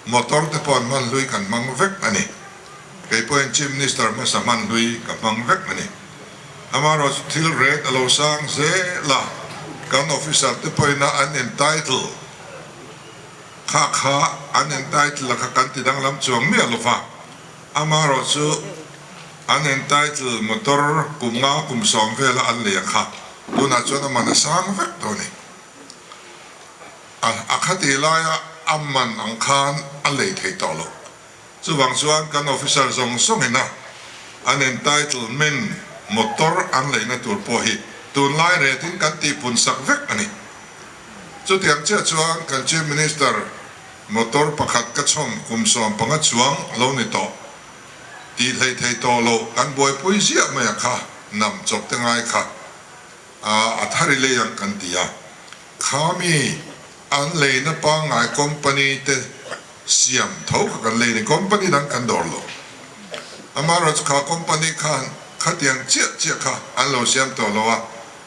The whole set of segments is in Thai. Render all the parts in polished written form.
motor te pon man lui kan mang vek ani kay point chief minister masaman lui ka mang vek ani amaro thil red alo sang ze la kan officer te point na unentitled kha unentitled la kan tidang lam chuang mi alofa amaro chu unentitled motor kumnga kumsom vela an le kha tuna chona man sang vek to ni akhati laya amman angkhan alei thei tolo chuwang chuan kan officer zong songina unentitlement motor an leina tur po hi tun lai retin kan ti pun sak vek ani chu tiang che chuan kan chief minister motor pakhat ka chom kumsom panga chuang lo ni to ti thei tolo kan boi pui sia ma kha nam chok tengai kha athari le yang kan tia khami an leina pa ngai company te siam tho kan leina company dang kan dorlo amaro kha company khan khatiang che kha an lo siam to lo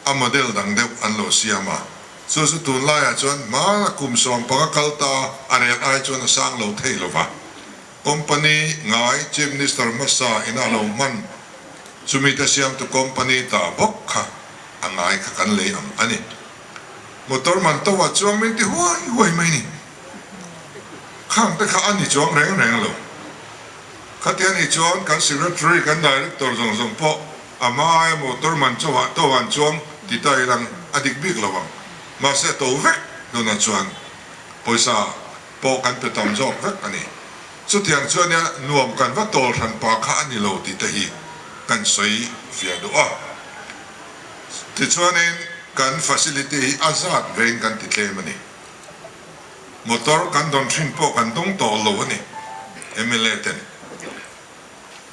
a model dang de an lo siama so tun la ya chon ma kum som pa kalta ane ai chon sang lo thei lo wa company ngai chief minister masa ina lo man sumita siam to company ta bok kha angai kha kan le am ani motor man to wa chuang min ti huai mai ni khang te kha ani chuang reng lo khatian ni chuang kan secretary kan director zong po amai motor man chowa to wan chuang ti tai lang adik big lawang ma se to vek do na chuan poisa po kan pe tom jok vek ani chu tiang chuan ya nuam kan va tol than pa kha ani lo ti te hi kan soi fia do a ti chuanin kan facility azat vein kan ti tlemani motor kan don thin po kan dong to lo ani emileten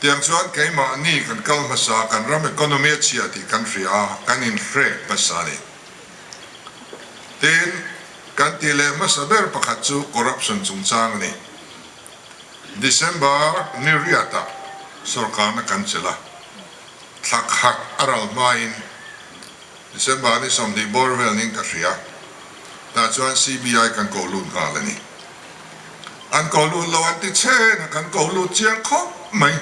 tiang chuan keima ni kan kal masa kan ram economy chia ti country a kan in fre pasani ten kan ti le masaber pakhat chu corruption chungchang ni December niriata sarkar na kansela thak hak aral main December ni somdi borvel ning kasria ta chuan CBI kan ko lun kalani an ko lun lawan ti che na kan ko lu chiang khop mai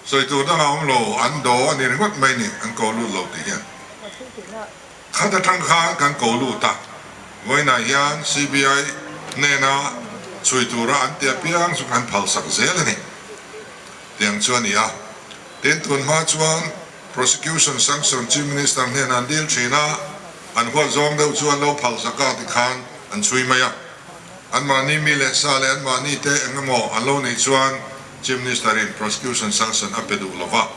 soi tu da ngom lo an do ani ringot mai ni an ko lu lo ti hian khata thang kha kan ko lu ta voina hian CBI ne na soi tu ra an te piang su kan phal sak zel ni tiang chuan ya ten tun ma chuan prosecution sanction chief minister ne nan deal china an ho zong deu chuan lo phal saka ti khan an chui maya an mani mi le sale an mani te engamo an lo nei chuan chief minister in prosecution sanction apedu lova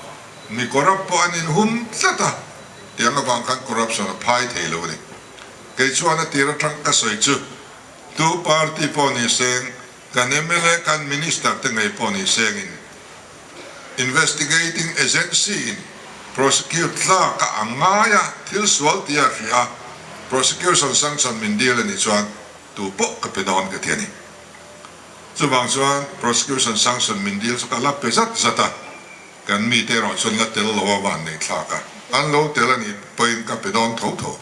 mi corrupt po anin hum tlata tiang awang kan corruption a phai thei lo ni ke chuan a tira thang ka soi chu tu party po ni seng kan MLA kan minister te ngai po ni seng in investigating agency in prosecute la ka angaya thil swal tia ria prosecution sanction min deal ni chuan tu po ka pedon ka tiani chuwang chuan prosecution sanction min deal so ka la pesat zata kan mi te ro chun la tel lo wan nei thlaka an lo tel ani poin ka pedon tho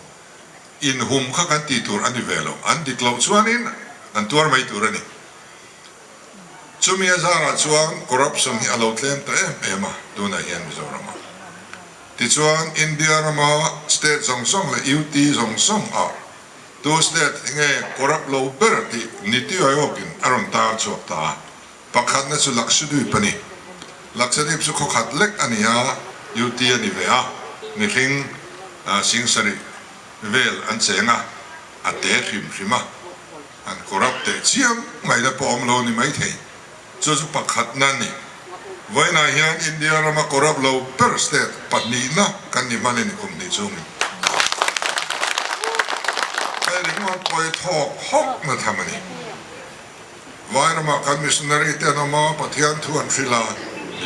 in hum kha kan ti tur ani velo an diklo chuan in an tur mai tur ani chumi azara chuan corruption hi alo tlem ta ema tuna hian mizorama ti chuan India rama state song la UT song a tu state nge corrupt lo berti niti ayokin aron ta chok ta pakhat na chu lakshdu pani lakshadip chu khat lek ania UT ani ve a ni thing singsari vel an chenga ate hrim an corrupt te chiam ngai da pom lo ni mai thei chu pakhat na ni voina hian India rama corrupt lo per state patni na kan ni mane ni kum ni chung ai ringwan poi thok hok na thamani voina ma kan missionary te na ma pathian thuan phila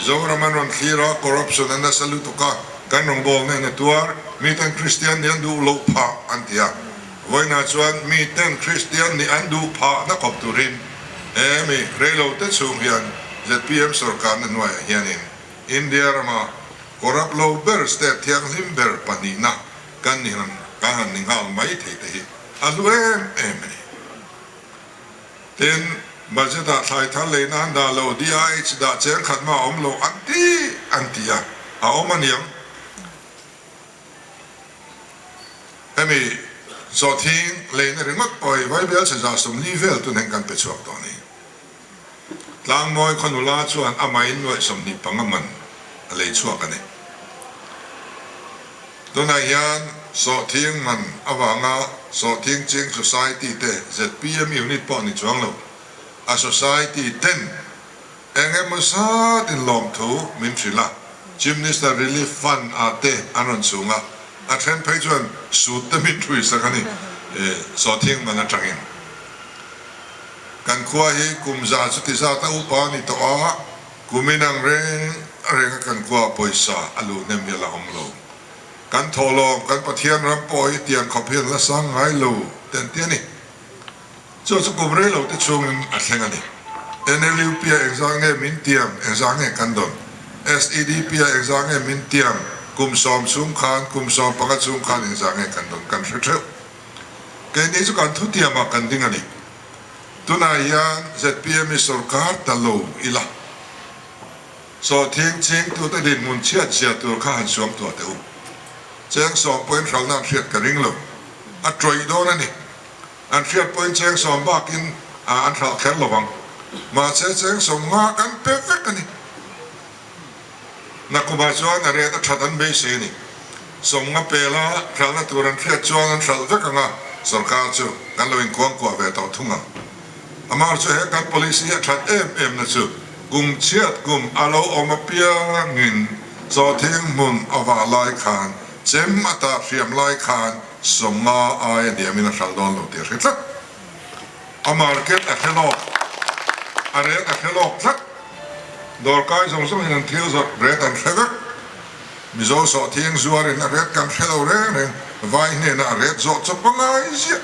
zoraman ron khira corruption na saluto ka kan rong bol ne tuar mi tan Christian ni andu lo pha antia voina chuan mi tan Christian ni andu pha na kop turin mi relo te chung hian ZPM sarkar na nuai hianin India rama corrupt lo ber state thiang limber panina kan ni han ningal mai thei te hi aluem emni เต็นบัจดาไทยทะเลนันดาโลดีไอชดาเจนขัดมาอมโลอันตีอะเอาอมันยังมีสอทิ้งเลยในเรื่องปล่อยไว้เบลจะสมนิเวลตุนแห่งการเปิดช่วงตอนนี้ลางมอยคนอุลาชวนอามัยนวยสมนิปังมันอะไรช่วงกันเนี่ยตัวนายยันสอทิ้งมันอวางาสอทิ้งจริง society เตะ ZPM unit ปอนี่ช่วงเราa society เต้นเองมันซาดินลมทูมินทรีละจิมนิสต์ relief fund อาเตอันนั้นสูงอ่ะอาเทนไปจนสุดมินทรีสักนี่สอทิ้งมันจังอินกันขวาให้กุมจาสุติจาตาอุปานิตัวกุมินังเร่งกันขวาปอยสาอลูเนมีละอมโลกันทอลองกันปะเทียนรำปอยเตียนขบเพียนละสังไงโลเต็นเตียนี่จนสกุมเรโลที่ช่วงอัดแข่งนี่NLUP เอ็กซ์เงมินเตียมเอ็กซ์เงกันดอน SEDP เอ็กซ์เงมินเตียมกุมสอมซุงคานกุมสอมปังซุงคานเอ็กซ์เงกันดอนกันเชื่อแกนี่สุกันทุติยมากันดิ้งอันนี้ตุนายยัน ZPM มีสุรการตลอดอีละสอทิ้งจริงตัวแต่ดินมุนเชียตัวข้าหันสวมตัวเดียวเจ้าสองเป็นเราหน้าเชียดกันริงเลยอัดตรอยโดนนี่อันเชียดเป็นเจ้าสองบ้ากินอันเราแค่ระวังมาเจ้าสองงากันเพอร์เฟกต์นี่นักบาจวนอะไรแต่ชัดอันเบสินี่สองงาเปล่าเราหน้าตัวรันเชียดจวนอันเราเวกังอ่ะสุรการจูกันเราอินกวางกว่าเวทเอาทุ่งอ่ะอามาร์จูเฮกัน policy ชัดนะจูกุมเชียดกุมอาโลอมาเปียงินสอทิ้งมุนอวาลายคานเจมอัตราเทียมลายคานสมงาอายเดียมินาชัลดอนโลเดียร์สักอามาร์เก็ตอัคโลอะไรอัคโลสักดอร์กายส่งส่งยันเที่ยวสักเรตันเฟกมิโซสอทิ้งจัวรินเรตกันเชลเรนไว้เนี่ยนะเรตจอดจะปังไงเสีย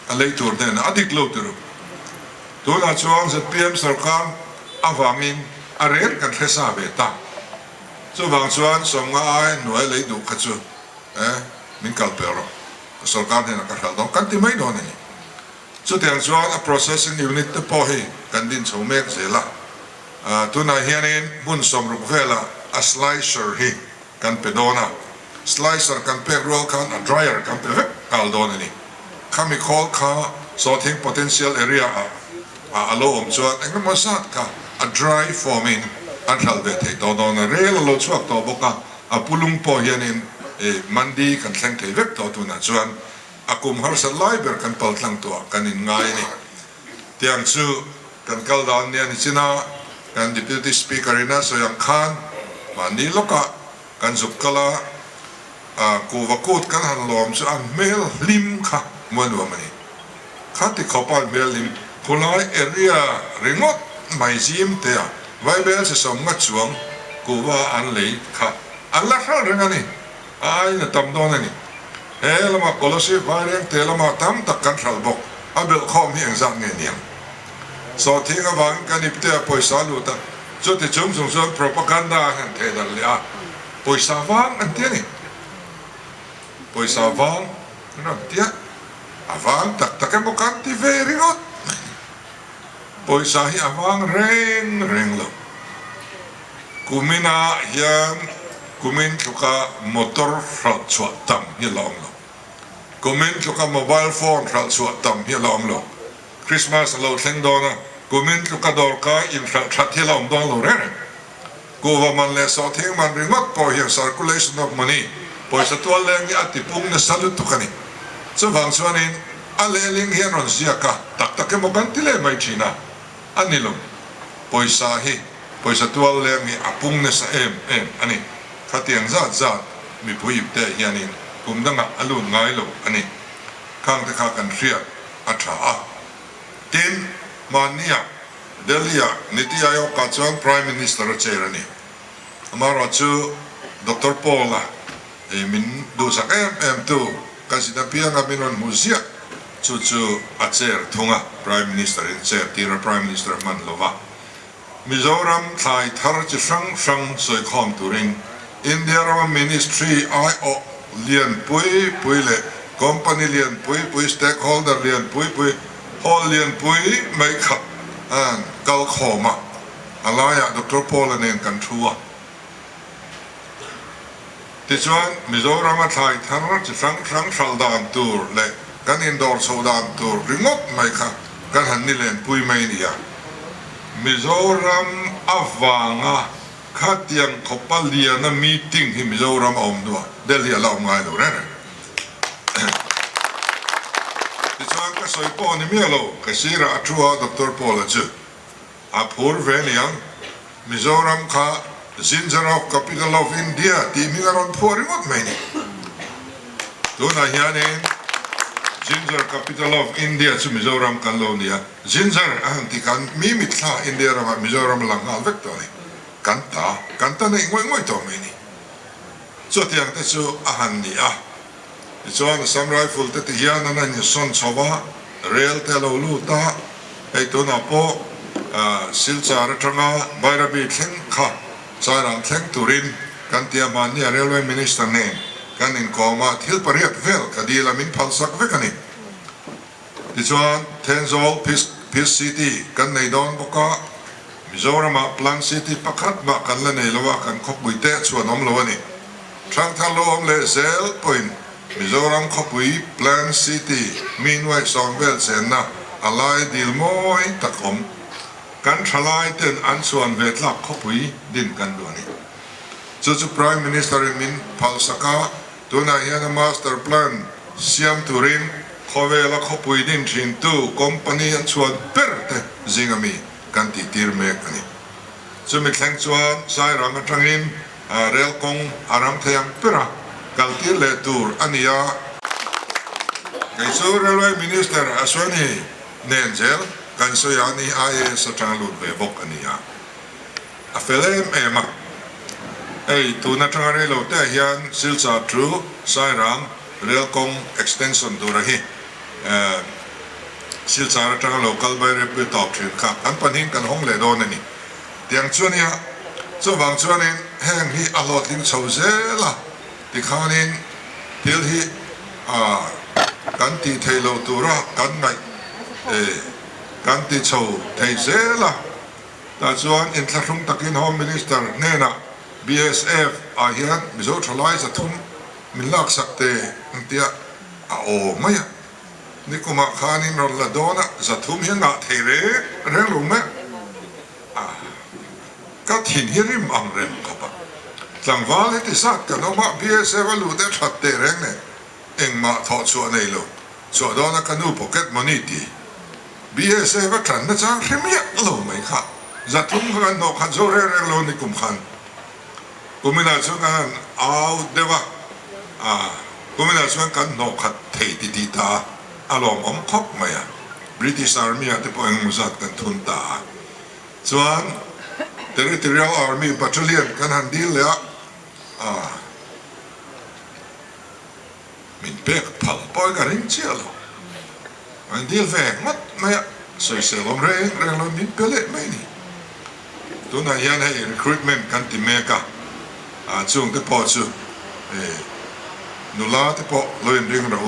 อะไรตัวเด่นอดีตโลตัวตัวนั้นชวนจะเตรียมสกัดอาวังอินอะไรกันเทศาเบต้าส่วนบางส่วนสมงายหน่วยเลยดูขัดจูมินกัลเปอร์สกัดเนี่ยนักข่าวต้องกันที่ไม่โดนนี่ส่วนที่ส่วน processing unit ที่พอให้กันดินชมเมกเสร็จละตัวนายเฮียนินบุญสมรุปเวลา a slicer ให้กันไปโดนslicer กันไปรัวกัน a dryer กันไปกัลโดนนี่ข้ามี call ข้า sorting potential areaอาโลมชวนเอ็งก็มาสัตว์ค่ะ a dry forming อันทัลเวทีตอนนั้นเรื่องเราช่วยตัวบอกว่าปุลุงพอเห็นมันดีกันแข่งเทวิกตัวตัวนั้นชวนกุมฮาร์สไลเบอร์กันเปิดหลังตัวกันง่ายนี่ที่อังสูกันกัลดานเนี่ยนี่สินะกันดิพิธีสปีกเกอร์นะส่วนขันมันนี่ลูกกันจุกกะละกูวักูดกันหันลมชวนเมลลิมค่ะเหมือนว่ามันนี่ข้าที่เขาไปเมลลิมคนละเอเรียริงอดไม่ซิมเตียไว้เบลจะส่งมาช่วงกูว่าอันเลยค่ะอันละข้าเรื่องนี้ไอ้เนี่ยตำโดนนี่แล้วมาโคลสิไว้เรื่องเตลมาทำตักกันขับบอกอันเบลข้อมีอย่างสั่งเงี้ยสอทิ้งวางกันอีกเตียปอยสาลุตันจุดที่จุ่มส่งส่วน propaganda กันเทดัลเลยปอยสาวางอันเตียนี่ปอยสาวางนั่นเตียวางตักกันบอกกันที่เวริงอดปอยสาฮีวางเร่งแล้วกุมินายังกุมินทุกมอเตอร์รัดสวดตั้มเฮียลองแล้วกุมินทุกโมบายโฟนรัดสวดตั้มเฮียลองแล้วคริสต์มาสเราเซ็งโดนะกุมินทุกดอร์กาอินรัดเฮียลองดอนแล้วเร่กูว่ามันเลสเอาทิ้งมันริมัดพอเฮีย circulation of money พอสัตว์เลี้ยงอัติปุ่งเนี่ยสลุดทุกนี่ส่วนบางส่วนนี้อะไรเลี้ยงเฮียนอนเสียกะตักมันกันที่เลยไม่ชีนะอันนี้ลงปอยสาฮีปอยสัตว์เลี้ยงนี่อาปุ่งเนี่ยเอ็มอันนี้ข้าเตียงจัดมีผู้หญิงแต่เฮียนี่กุมดังอรุณง่ายลงอันนี้ข้างที่ข้ากันเสียอัฐาทีมมันเนี่ยเดลียนิติอายกกัจจุบัน Prime Minister เจรนี่มาราชูดร.ปอลล่ะมินดูสักตู้กันสิทธิ์เพียงกับมินวันมุซีจู่อาเจรทุ่งPrime Minister เจรที่เรา Prime Minister มันลว่ามิโซรัมไทยทาร์จิฟังสวยคอมตูริงอินเดียเรา Ministry ไอโอเลียนปุยเล่ company เลียนปุย stakeholder เลียนปุย พอเรียนปุ้ยไม่ขับกัลขอมาอะไรอะดร.พอลเนนกันชัวที่ชวนมิโซรามาไทยทั้งรัฐทั้งชาวดานตูร์เล็กกันอินดอร์ชาวดานตูร์ริงดไม่ขับกันหันนี่เล่นปุ้ยไม่เนี่ยมิโซรามอัฟวางะขัดยังขบเลียนมีติ้งที่มิโซรามอมด้วยเดลียเราง่ายดูนะที่ชวนก็สวยปอนี่มีอะไรก็สิระชัวดร.พอลจูอาพูดเวนียังมิโซรามข้าGinger of capital of India, the Mingaron pouring out many. Dona Hiane, Ginger capital of India to Mizoram Calonia. Ginger antican Mimitla India Mizoram Langal Victory. Canta Ningway to many. So the Antesu Ahania. It's one some rifle that the Yana and your son Sova, Real Teloluta, Eitonapo, Silsaratranga, Bairabi Tenka. สายรังแข่งตุรินกันเตียมันเนี่ยเรลเวย์มินิสเตอร์เนนกันอินคอมาทิลปริยัตเวลคดีละมินพัลสักเวกันนี่ดิฉันเทนโซลพิสซิตี้กันในดอนบุกะมิโซรามาพลันซิตี้ปักขัดมากันละในละว่ากันขบบุยเตะส่วนน้ำละวันนี้ทางทะลมเลเซลพอยน์มิโซรามขบบุยพลันซิตี้มีนไว้สองเวลเซนนะอะไรดิลโมยตะคมกันทลายเต็นอันส่วนเวทลักขบุยดินกันด้วยนี่จุด Prime Minister มินพัลสกาตัวนายนมาสเตอร์แพลนเซียมตุรินขเวลขบุยดินชินตูคอมพานีอันส่วนเปิดเตจิงามีกันติดเมกันนี่จุดมิแข่งส่วนสายรังจังอินเรลคงอารามเทียงเปิดกันติเลตูร์อันนี้ไกสูเรลเวย์มินิสเตอร์อสวานีเนนเจลกันสุยานีไอสตางลุดเวบกอันนี้อ่ะเฟลเอ็มตัวนักงานเรือเตะยันซิลซาทรูสายรังเรือคง extension ตัวระหีซิลซาร์จัง local ไปเรียบไปตอบถึงครับอันปัญหากันห้องเลดอนนี่เตียงส่วนนี้ส่วนบางส่วนนี้แห่งที่อลอดทิ้งเฉาเซ่ละที่ข้านี้ที่ที่กันที่เทโลตัวระกันไงกันที่โชว์ไทยเซล่ะแต่ส่วนอินทรัมตักินโฮมมินิสเตอร์เนี่ยนะ BSF อาเฮียนมิโซทลายจะทุ่มมิลักสักเตะนั่นเดียโอ้ไม่อะนี่ก็มาขานินรถละโดนะจะทุ่มเฮียนอะเทเรเรื่องรู้ไหมก็ถิ่นฮิริมอังเรมครับสังวาลที่สักกันว่า BSF รู้ได้ชัดเตะเรื่องเนี่ยเองมาทอดส่วนในโลส่วนโดนะกันดูพ็อกเก็ตมันนี่ดีBSF ว่าฉันน่าจะเรียกโลไหมครับจะทุ่มกันนกขันโซเร่โลนี่กุมขันกุมินาชวนกันเอาเดี๋ยวกุมินาชวนกันนกขัดเทติตาอารมณ์อมคบไหมอ่ะ British Army ที่พวกเองมุสัตกันทุนตาส่วน Territorial Army Battalion กันหันดีเลยมินเป๊กพัลปอยกันริงเชียวอันดีลแฝงมัดไม่อะสวยเสียลมเร่งเรามินเปเล่ไม่นี่ตัวนายยันให้ recruitment กันติเมกาช่วงที่พอช่วยนุลาที่พอลอยเร่งเรา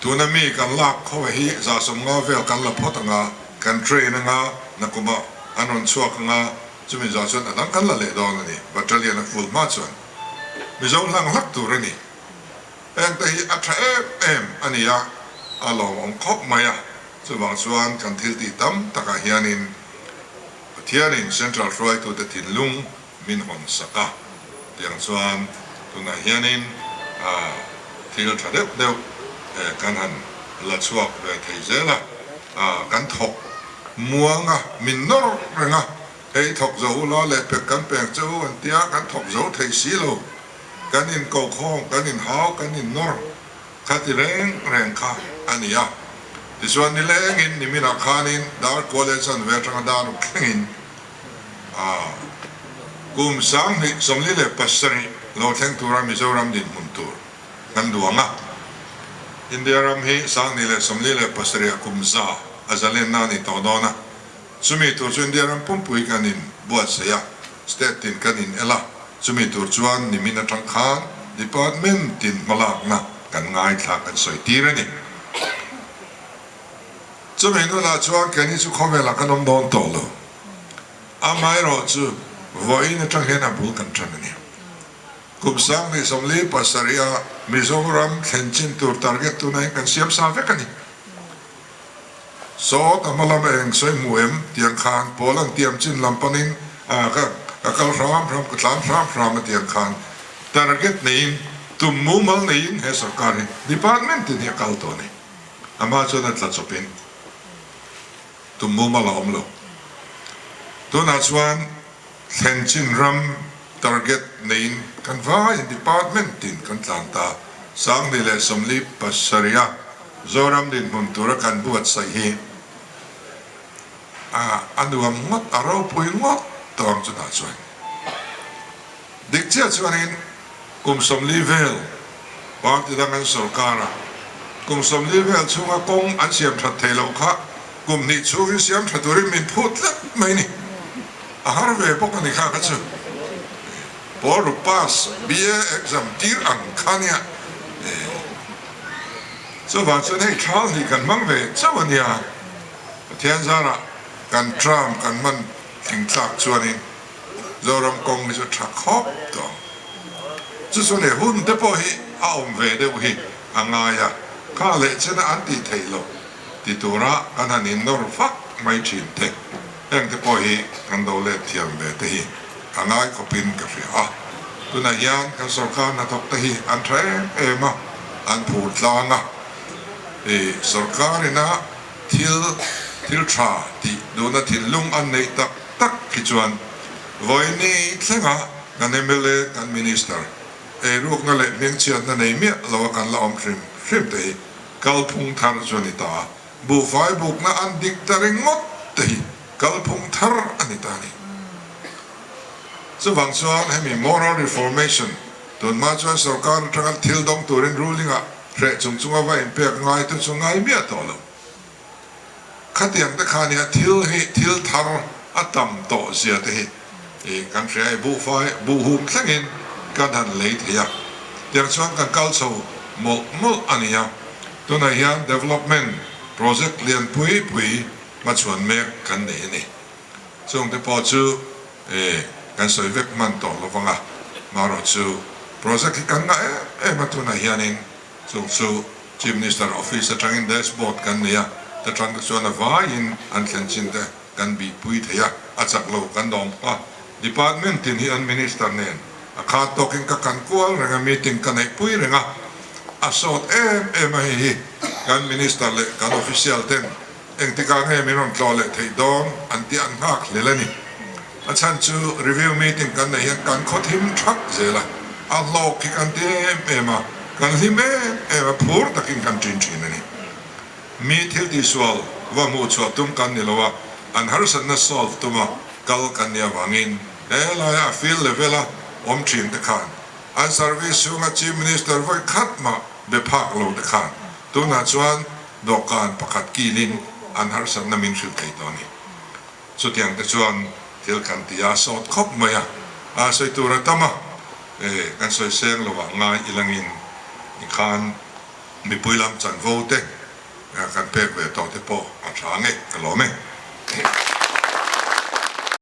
ตัวนั้นมีกันลักเข้าไปจะสมงาเวลกันละพอตั้งกันเทรนงานักกุมาอันนั้นชัวร์งาจะมีจะส่วนนั้นกันละเละดอนนี่บัตรเลียนฟูลมาส่วนมีจะลังลักตัวนี่เองแต่อัตราอันนี้อารมณ์องคบไหมอ่ะส่วนบางส่วนกันทิลติตั้มตะกะเฮียนินเทียนินเซ็นทรัลฟลอยตัวติดลุงมินฮอนสักะเตียงส่วนตัวนายเฮียนินที่เราเดียวกันหันละชัวไปไทยเจล่ะกันถกมัวงะมินนอร์เรงะถกเจ้าล้อเล็บเป็ดกันแปลงเจ้าอันเตียกันถกเจ้าไทยสีโลกันอินโกคองกันอินฮาวกันอินนอร์ข้าที่แรงข้าอันนี้ที่ส่วนนี้แรงอินนี่มีนักข่านินดาร์คอลเลจน์เวทางดารุกอินกุมสังนี่สมลีเลปัสรีเราแทงตัวรามิโซรัมดินมุนตูร์กันดวงอินเดียรัมฮีสังนี่เลสมลีเลปัสรีกุมซาอาจารย์นานี่ต่อดอนะสุมิตัวอินเดียรัมปุ่มปุยกันอินบัวเสียสเตตินกันอินเอล่าสุมิตัวจวนนี่มีนักทางข่าวดีพาร์ตเมนต์ตินมาลากนะกันง่ายทักกันสวยตีระนี่ จะไม่รู้ละชัวแค่นี้จะขอเวลากันนมโดนโตโลอาไม่รู้จูวันนี้จังเห็นอาบุลกันจังเนี่ยกุบสังในสมลีปัสสริยามิโซรัมเข็นจินตัวทาร์เก็ตตัวไหนกันเสียบสาเวกันนี่โซ่ทำมาลำเองสวยมวยมเตียงคานโพลังเตรียมจินลำปนินก็รามก็ตามรามเตียงคานทาร์เก็ตนี้ตุ่มมุมัลนี้เฮสการ์ดีพาร์ตเมนต์นี่กัลตัวนี่อามาจนนั่นละจบเป็นตุ่มมุมัลอมโลตัวนัดส่วนเข็นจินรัมtarget nain kan va in department tin kan tlanta sang dile somli passaria zoram din muntura kan buat sai hi anuam ngot aro pui ngot tong chu na chuan dik chia chuanin kum somli vel party dangan sarkara kum somli vel chunga kong an siam that thelo kha kum ni chu siam thaturi min phut la mai ni har ve pokani kha ka chu por pas bia exam tir ang khania so va chen hey chal ni kan mang ve chawania thian zara kan tram kan man thing tlak chuanin zoram kong mi chu thak khop to chu so ne hun te po hi aum ve de hi angaya kha le chen an ti thailo ti tura kan hanin nor fak mai chin te eng te po hi kan do le thiam ve te hi angai ko pin ka ria tu na yan kan sarkar na tok te hi an tre ema an phut langa sarkar ina thil tra ti do na thil lung an nei tak ki chuan voi ni thlenga kan MLA kan minister ruk na le meng chiat na nei me lo kan la om khrim te kalphung thar choni ta bu fai buk na an dik taring ngot te kalphung thar anita ni so wang chuan hemi moral reformation ton ma chuan sarkar atanga thil dong turin ruling a re chungchunga va impact ngai tu chungai mi atolo khatiang ta khania thil thar atam to sia te hi kan thai bu fai bu hum thlangin kan han lei thia tiang chuan kan kal chho mol ania tuna hian development project lian pui ma chuan mek kan nei ni chung te po chu kan soi vek man to lovanga maro chu project kan na ma tu na hianin chu chief minister office atangin dashboard kan nia ta tang chu na va in an thlen chin te kan bi pui thaya achak lo kan dom pa department tin hi an minister nen a kha toking ka kan kual renga meeting kan ai pui renga asot hi kan minister le kan official ten eng tika nge miron tlole thei don an ti an hak le lani a chan chu review meeting kan nei kan khothim thak zela a lok ki kan te ema kan hime ema phur takin kan tin thin ani mi thil di swal wa mu chu tum kan ni lowa an harsan na solve tuma kal kan ya wangin la ya feel levela om thin te khan an service sunga chief minister voi khatma be phak lo te khan tu na chuan dokan pakhat kilin an harsan na min thil thei toni chu tiang te chuan til kan tia sot khop maya soi tura tama kan soi seng lo wa ngai ilangin ni khan mi puilam chan vote kan pek ve to te po a thange ka lo me